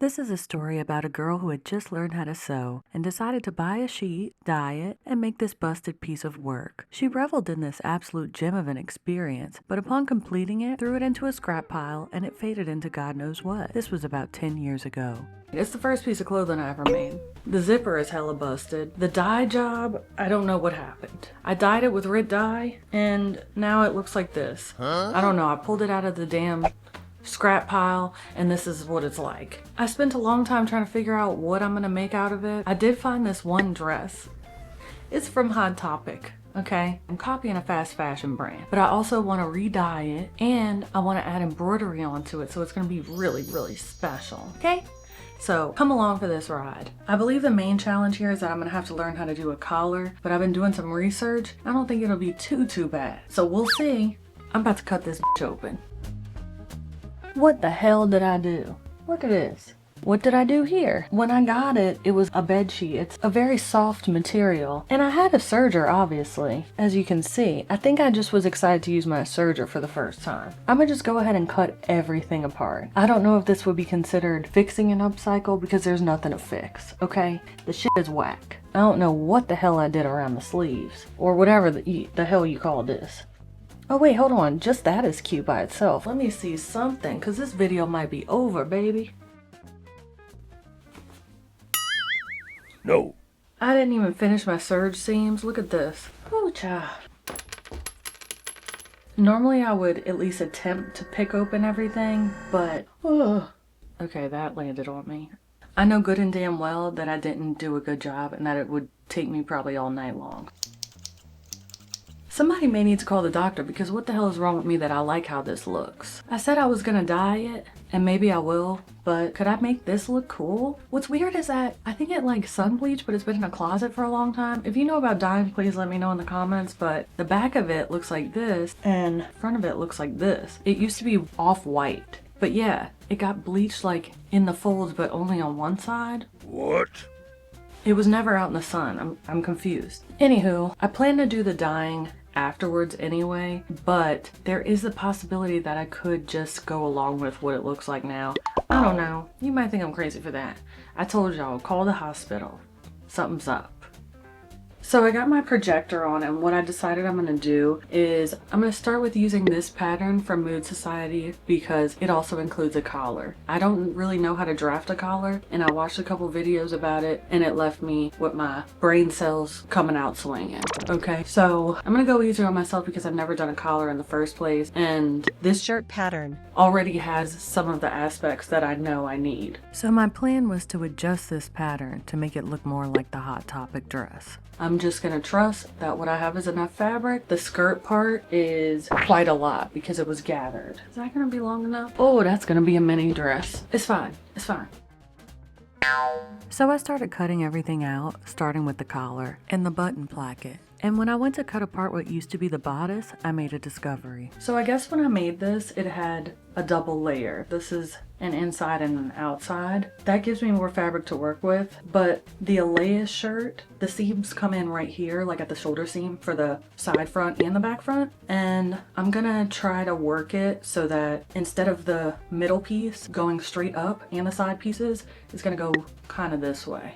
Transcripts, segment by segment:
This is a story about a girl who had just learned how to sew and decided to buy a sheet, dye it, and make this busted piece of work. She reveled in this absolute gem of an experience, but upon completing it, threw it into a scrap pile and it faded into God knows what. This was about 10 years ago. It's the first piece of clothing I ever made. The zipper is hella busted. The dye job, I don't know what happened. I dyed it with red dye and now it looks like this. I don't know, I pulled it out of the damn scrap pile and this is what it's like. I spent a long time trying to figure out what I'm gonna make out of it. I did find this one dress. It's from Hot Topic, okay? I'm copying a fast fashion brand, but I also want to re-dye it and I want to add embroidery onto it, so it's gonna be really, really special, okay? So come along for this ride. I believe the main challenge here is that I'm gonna have to learn how to do a collar, but I've been doing some research. I don't think it'll be too bad. So we'll see. I'm about to cut this bitch open. What the hell did I do? Look at this. What did I do here? When I got it, it was a bed sheet. It's a very soft material. And I had a serger, obviously. As you can see, I think I just was excited to use my serger for the first time. I'm gonna just go ahead and cut everything apart. I don't know if this would be considered fixing an upcycle because there's nothing to fix, okay? The shit is whack. I don't know what the hell I did around the sleeves or whatever the hell you call this. Oh wait, hold on, just that is cute by itself. Let me see something, cause this video might be over, baby. No. I didn't even finish my serge seams. Look at this. Oh, child. Normally I would at least attempt to pick open everything, but okay, that landed on me. I know good and damn well that I didn't do a good job and that it would take me probably all night long. Somebody may need to call the doctor because what the hell is wrong with me that I like how this looks? I said I was gonna dye it, and maybe I will, but could I make this look cool? What's weird is that I think it like sun bleached, but it's been in a closet for a long time. If you know about dyeing, please let me know in the comments, but the back of it looks like this, and front of it looks like this. It used to be off-white, but yeah, it got bleached like in the folds, but only on one side. What? It was never out in the sun. I'm confused. Anywho, I plan to do the dyeing afterwards anyway, but there is the possibility that I could just go along with what it looks like now. I don't know. You might think I'm crazy for that. I told y'all, call the hospital. Something's up. So I got my projector on, and what I decided I'm gonna do is I'm gonna start with using this pattern from Sewciety because it also includes a collar. I don't really know how to draft a collar, and I watched a couple videos about it and it left me with my brain cells coming out swinging. Okay, so I'm gonna go easier on myself because I've never done a collar in the first place, and this shirt pattern already has some of the aspects that I know I need. So my plan was to adjust this pattern to make it look more like the Hot Topic dress. I'm just gonna trust that what I have is enough fabric. The skirt part is quite a lot because it was gathered. Is that gonna be long enough? Oh, that's gonna be a mini dress. It's fine, it's fine. So I started cutting everything out, starting with the collar and the button placket. And when I went to cut apart what used to be the bodice, I made a discovery. So I guess when I made this, it had a double layer. This is an inside and an outside. That gives me more fabric to work with, but the Elaeis shirt, the seams come in right here, like at the shoulder seam for the side front and the back front. And I'm gonna try to work it so that instead of the middle piece going straight up and the side pieces, it's gonna go kind of this way.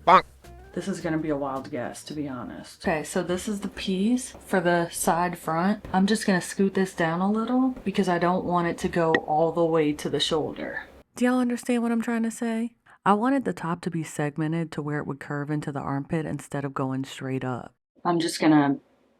Bonk. This is gonna be a wild guess, to be honest. Okay, so this is the piece for the side front. I'm just gonna scoot this down a little because I don't want it to go all the way to the shoulder. Do y'all understand what I'm trying to say? I wanted the top to be segmented to where it would curve into the armpit instead of going straight up. I'm just gonna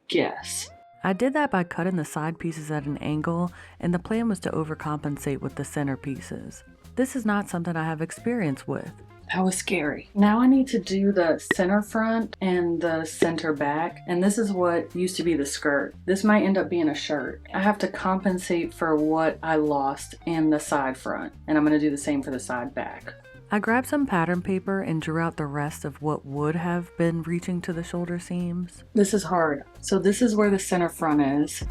guess. I did that by cutting the side pieces at an angle, and the plan was to overcompensate with the center pieces. This is not something I have experience with. That was scary. Now I need to do the center front and the center back, and this is what used to be the skirt. This might end up being a shirt. I have to compensate for what I lost in the side front, and I'm gonna do the same for the side back. I grabbed some pattern paper and drew out the rest of what would have been reaching to the shoulder seams. This is hard. So this is where the center front is,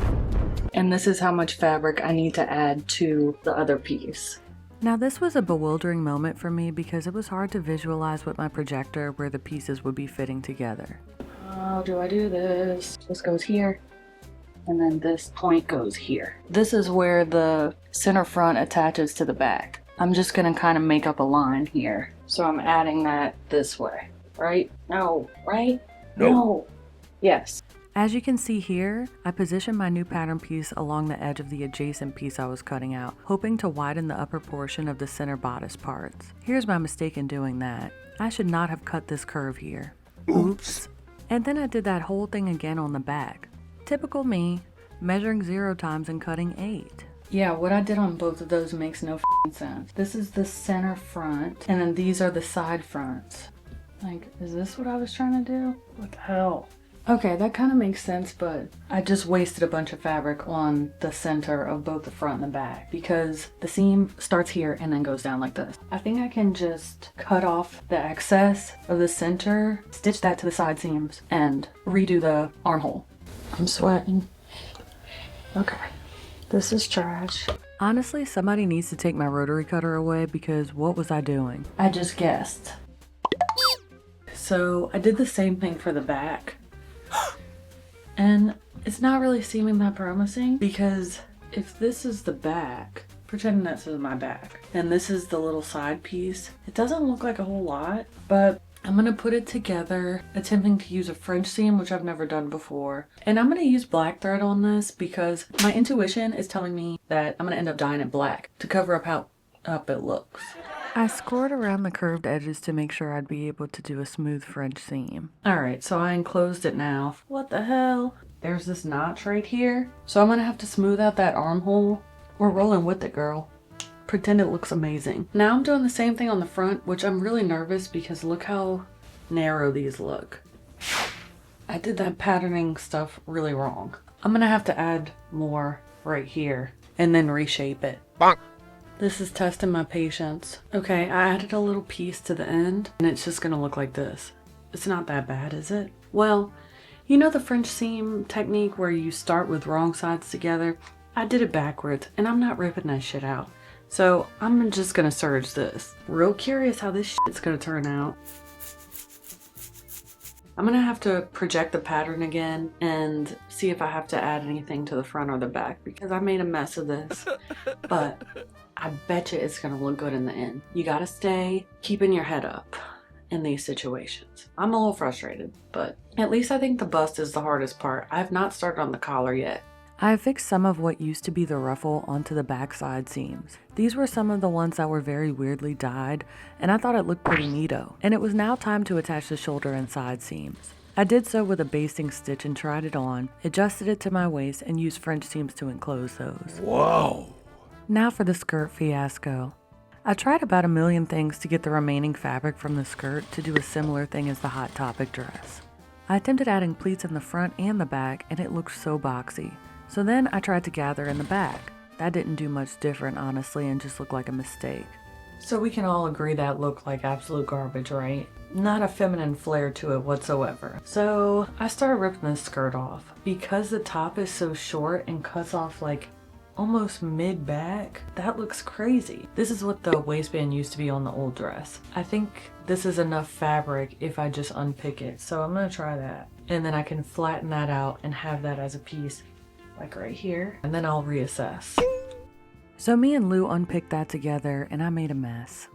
and this is how much fabric I need to add to the other piece. Now this was a bewildering moment for me because it was hard to visualize with my projector where the pieces would be fitting together. How do I do this? This goes here, and then this point goes here. This is where the center front attaches to the back. I'm just gonna kind of make up a line here. So I'm adding that this way, right? No, right? No. Yes. As you can see here, I positioned my new pattern piece along the edge of the adjacent piece I was cutting out, hoping to widen the upper portion of the center bodice parts. Here's my mistake in doing that. I should not have cut this curve here. Oops. And then I did that whole thing again on the back. Typical me, measuring 0 times and cutting 8. Yeah, what I did on both of those makes no sense. This is the center front, and then these are the side fronts. Like, is this what I was trying to do? What the hell? Okay, that kind of makes sense, but I just wasted a bunch of fabric on the center of both the front and the back because the seam starts here and then goes down like this. I think I can just cut off the excess of the center, stitch that to the side seams, and redo the armhole. I'm sweating. Okay, this is trash. Honestly, somebody needs to take my rotary cutter away because what was I doing? I just guessed. So I did the same thing for the back. And it's not really seeming that promising because if this is the back, pretend this is my back, and this is the little side piece, it doesn't look like a whole lot, but I'm gonna put it together, attempting to use a French seam, which I've never done before. And I'm gonna use black thread on this because my intuition is telling me that I'm gonna end up dyeing it black to cover up how up it looks. I scored around the curved edges to make sure I'd be able to do a smooth French seam. Alright, so I enclosed it now. What the hell? There's this notch right here. So I'm gonna have to smooth out that armhole. We're rolling with it, girl. Pretend it looks amazing. Now I'm doing the same thing on the front, which I'm really nervous because look how narrow these look. I did that patterning stuff really wrong. I'm gonna have to add more right here and then reshape it. Bonk. This is testing my patience. Okay, I added a little piece to the end and it's just gonna look like this. It's not that bad, is it? Well, you know the French seam technique where you start with wrong sides together? I did it backwards and I'm not ripping that shit out. So I'm just gonna serge this. Real curious how this shit's gonna turn out. I'm gonna have to project the pattern again and see if I have to add anything to the front or the back because I made a mess of this. But I bet you it's gonna look good in the end. You gotta stay keeping your head up in these situations. I'm a little frustrated, but at least I think the bust is the hardest part. I have not started on the collar yet. I affixed some of what used to be the ruffle onto the back side seams. These were some of the ones that were very weirdly dyed, and I thought it looked pretty neato. And it was now time to attach the shoulder and side seams. I did so with a basting stitch and tried it on, adjusted it to my waist, and used French seams to enclose those. Whoa. Now for the skirt fiasco. I tried about a million things to get the remaining fabric from the skirt to do a similar thing as the Hot Topic dress. I attempted adding pleats in the front and the back, and it looked so boxy. So then I tried to gather in the back. That didn't do much different, honestly, and just looked like a mistake. So we can all agree that looked like absolute garbage, right? Not a feminine flair to it whatsoever. So I started ripping this skirt off. Because the top is so short and cuts off like almost mid-back, that looks crazy. This is what the waistband used to be on the old dress. I think this is enough fabric if I just unpick it. So I'm gonna try that. And then I can flatten that out and have that as a piece like right here, and then I'll reassess. So me and Lou unpicked that together and I made a mess.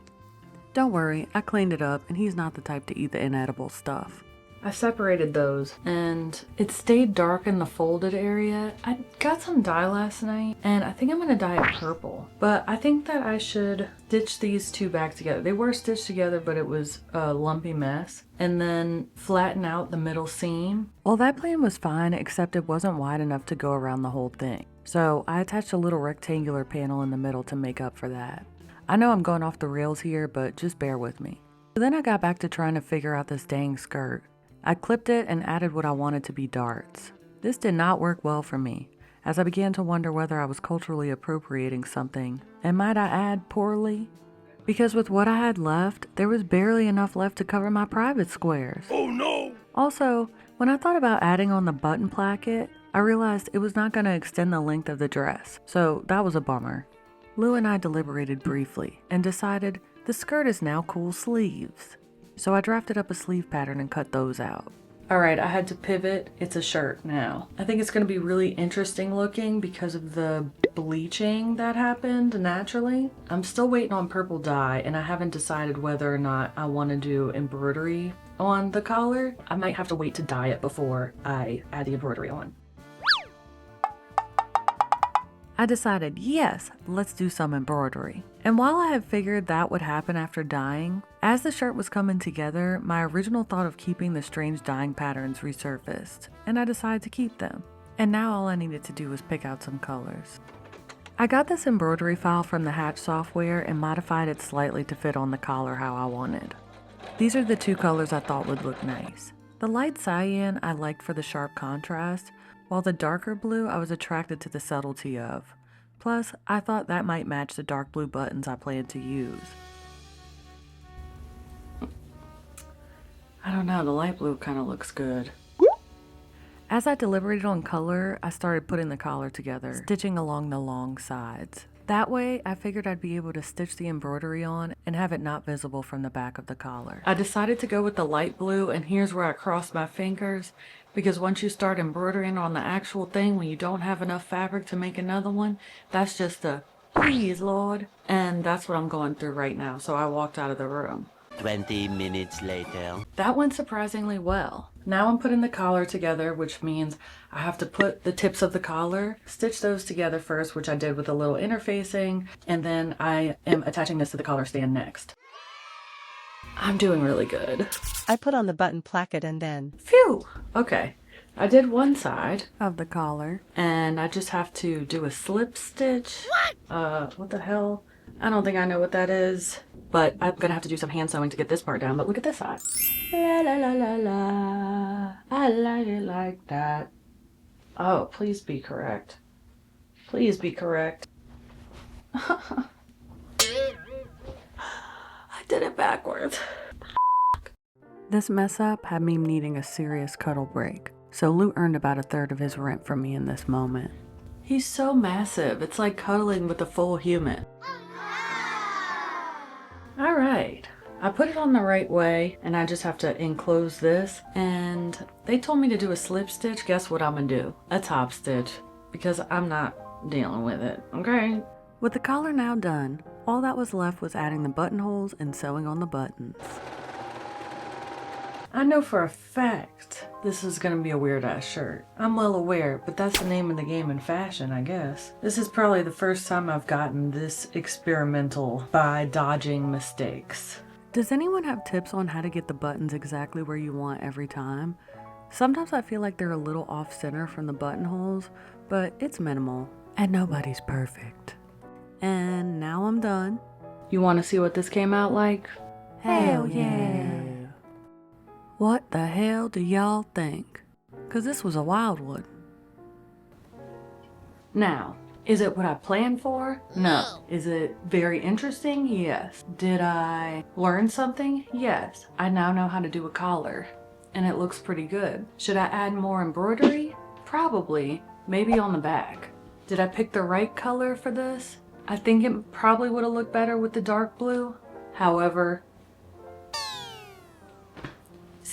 Don't worry, I cleaned it up and he's not the type to eat the inedible stuff. I separated those and it stayed dark in the folded area. I got some dye last night and I think I'm gonna dye it purple, but I think that I should stitch these two back together. They were stitched together, but it was a lumpy mess, and then flatten out the middle seam. Well, that plan was fine, except it wasn't wide enough to go around the whole thing. So I attached a little rectangular panel in the middle to make up for that. I know I'm going off the rails here, but just bear with me. So then I got back to trying to figure out this dang skirt. I clipped it and added what I wanted to be darts. This did not work well for me, as I began to wonder whether I was culturally appropriating something, and might I add, poorly? Because with what I had left, there was barely enough left to cover my private squares. Oh no! Also, when I thought about adding on the button placket, I realized it was not going to extend the length of the dress, so that was a bummer. Lou and I deliberated briefly and decided the skirt is now cool sleeves. So I drafted up a sleeve pattern and cut those out. Alright, I had to pivot. It's a shirt now. I think it's going to be really interesting looking because of the bleaching that happened naturally. I'm still waiting on purple dye and I haven't decided whether or not I want to do embroidery on the collar. I might have to wait to dye it before I add the embroidery on. I decided, yes, let's do some embroidery. And while I had figured that would happen after dyeing, as the shirt was coming together, my original thought of keeping the strange dyeing patterns resurfaced, and I decided to keep them. And now all I needed to do was pick out some colors. I got this embroidery file from the Hatch software and modified it slightly to fit on the collar how I wanted. These are the two colors I thought would look nice. The light cyan I liked for the sharp contrast, while the darker blue I was attracted to the subtlety of. Plus, I thought that might match the dark blue buttons I planned to use. I don't know, the light blue kind of looks good. As I deliberated on color, I started putting the collar together, stitching along the long sides. That way, I figured I'd be able to stitch the embroidery on and have it not visible from the back of the collar. I decided to go with the light blue, and here's where I crossed my fingers, because once you start embroidering on the actual thing, when you don't have enough fabric to make another one, that's just a please, Lord. And that's what I'm going through right now, so I walked out of the room. 20 minutes later. That went surprisingly well. Now I'm putting the collar together, which means I have to put the tips of the collar, stitch those together first, which I did with a little interfacing, and then I am attaching this to the collar stand next. I'm doing really good. I put on the button placket and then... Phew! Okay. I did one side of the collar, and I just have to do a slip stitch. What the hell? I don't think I know what that is, but I'm gonna have to do some hand sewing to get this part down, but look at this side. La la la la la, I like it like that. Oh, please be correct. Please be correct. I did it backwards. This mess up had me needing a serious cuddle break, so Lou earned about 1/3 of his rent from me in this moment. He's so massive, it's like cuddling with a full human. Alright, I put it on the right way and I just have to enclose this, and they told me to do a slip stitch. Guess what I'm gonna do? A top stitch, because I'm not dealing with it, okay? With the collar now done, all that was left was adding the buttonholes and sewing on the buttons. I know for a fact this is gonna be a weird ass shirt. I'm well aware, but that's the name of the game in fashion, I guess. This is probably the first time I've gotten this experimental by dodging mistakes. Does anyone have tips on how to get the buttons exactly where you want every time? Sometimes I feel like they're a little off center from the buttonholes, but it's minimal, and nobody's perfect. And now I'm done. You wanna see what this came out like? Hell yeah! What the hell do y'all think? Cause this was a wild one. Now, is it what I planned for? No. Is it very interesting? Yes. Did I learn something? Yes. I now know how to do a collar, and it looks pretty good. Should I add more embroidery? Probably. Maybe on the back. Did I pick the right color for this? I think it probably would have looked better with the dark blue. However,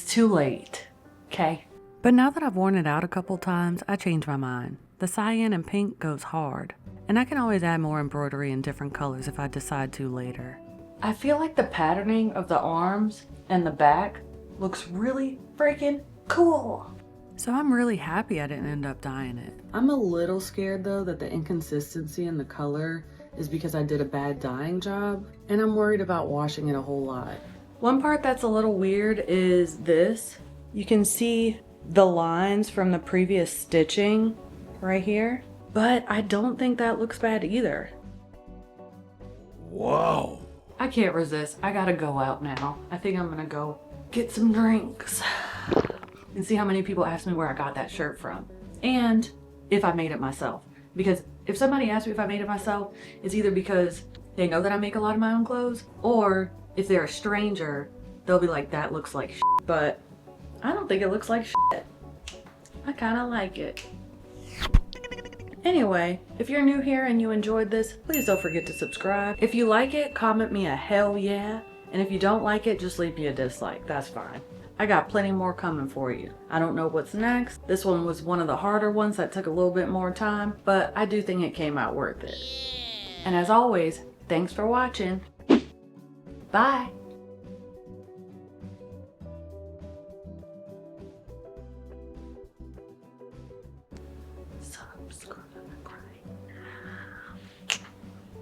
too late, okay? But now that I've worn it out a couple times, I changed my mind. The cyan and pink goes hard, and I can always add more embroidery in different colors if I decide to later. I feel like the patterning of the arms and the back looks really freaking cool. So I'm really happy I didn't end up dyeing it. I'm a little scared though that the inconsistency in the color is because I did a bad dyeing job, and I'm worried about washing it a whole lot. One part that's a little weird is this. You can see the lines from the previous stitching right here, but I don't think that looks bad either. Wow. I can't resist. I gotta go out now. I think I'm gonna go get some drinks and see how many people ask me where I got that shirt from and if I made it myself. Because if somebody asks me if I made it myself, it's either because they know that I make a lot of my own clothes, or if they're a stranger, they'll be like, that looks like shit. But I don't think it looks like shit. I kind of like it. Anyway, if you're new here and you enjoyed this, please don't forget to subscribe. If you like it, comment me a hell yeah. And if you don't like it, just leave me a dislike. That's fine. I got plenty more coming for you. I don't know what's next. This one was one of the harder ones that took a little bit more time, but I do think it came out worth it. And as always, thanks for watching. Bye. Subscribe.